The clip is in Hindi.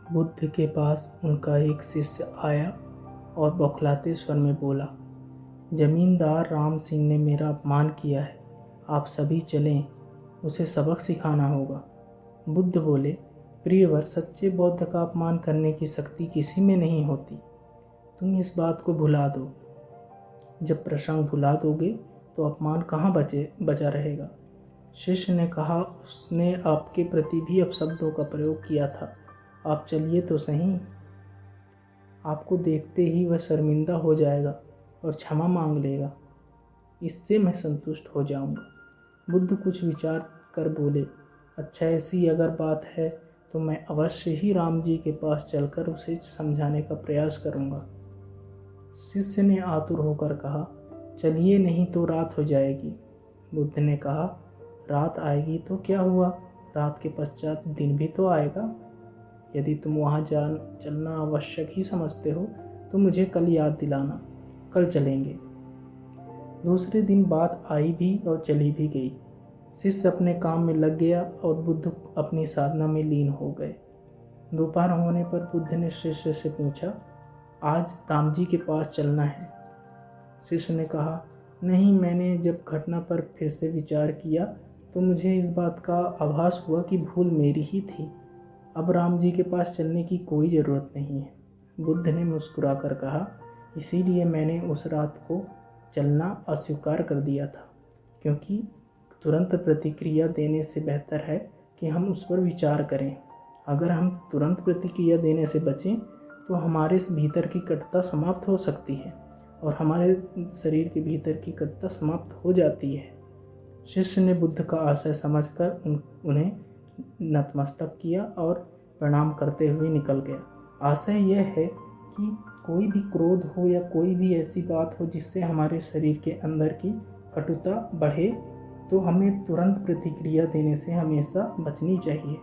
बुद्ध के पास उनका एक शिष्य आया और बौखलाते स्वर में बोला, जमींदार राम सिंह ने मेरा अपमान किया है, आप सभी चलें, उसे सबक सिखाना होगा। बुद्ध बोले, प्रियवर, सच्चे बौद्ध का अपमान करने की शक्ति किसी में नहीं होती। तुम इस बात को भुला दो। जब प्रसंग भुला दोगे तो अपमान कहाँ बचा रहेगा। शिष्य ने कहा, उसने आपके प्रति भी अपशब्दों का प्रयोग किया था, आप चलिए तो सही। आपको देखते ही वह शर्मिंदा हो जाएगा और क्षमा मांग लेगा, इससे मैं संतुष्ट हो जाऊंगा। बुद्ध कुछ विचार कर बोले, अच्छा, ऐसी अगर बात है तो मैं अवश्य ही राम जी के पास चलकर उसे समझाने का प्रयास करूंगा। शिष्य ने आतुर होकर कहा, चलिए, नहीं तो रात हो जाएगी। बुद्ध ने कहा, रात आएगी तो क्या हुआ, रात के पश्चात दिन भी तो आएगा। यदि तुम वहाँ चलना आवश्यक ही समझते हो तो मुझे कल याद दिलाना, कल चलेंगे। दूसरे दिन बात आई भी और चली भी गई। शिष्य अपने काम में लग गया और बुद्ध अपनी साधना में लीन हो गए। दोपहर होने पर बुद्ध ने शिष्य से पूछा, आज राम जी के पास चलना है। शिष्य ने कहा, नहीं, मैंने जब घटना पर फिर से विचार किया तो मुझे इस बात का आभास हुआ कि भूल मेरी ही थी। अब राम जी के पास चलने की कोई ज़रूरत नहीं है। बुद्ध ने मुस्कुराकर कहा, इसीलिए मैंने उस रात को चलना अस्वीकार कर दिया था, क्योंकि तुरंत प्रतिक्रिया देने से बेहतर है कि हम उस पर विचार करें। अगर हम तुरंत प्रतिक्रिया देने से बचें तो हमारे भीतर की कटुता समाप्त हो सकती है और हमारे शरीर के भीतर की कटुता समाप्त हो जाती है। शिष्य ने बुद्ध का आशय समझकर उन्हें नतमस्तक किया और प्रणाम करते हुए निकल गया। आशय यह है कि कोई भी क्रोध हो या कोई भी ऐसी बात हो जिससे हमारे शरीर के अंदर की कटुता बढ़े, तो हमें तुरंत प्रतिक्रिया देने से हमेशा बचनी चाहिए।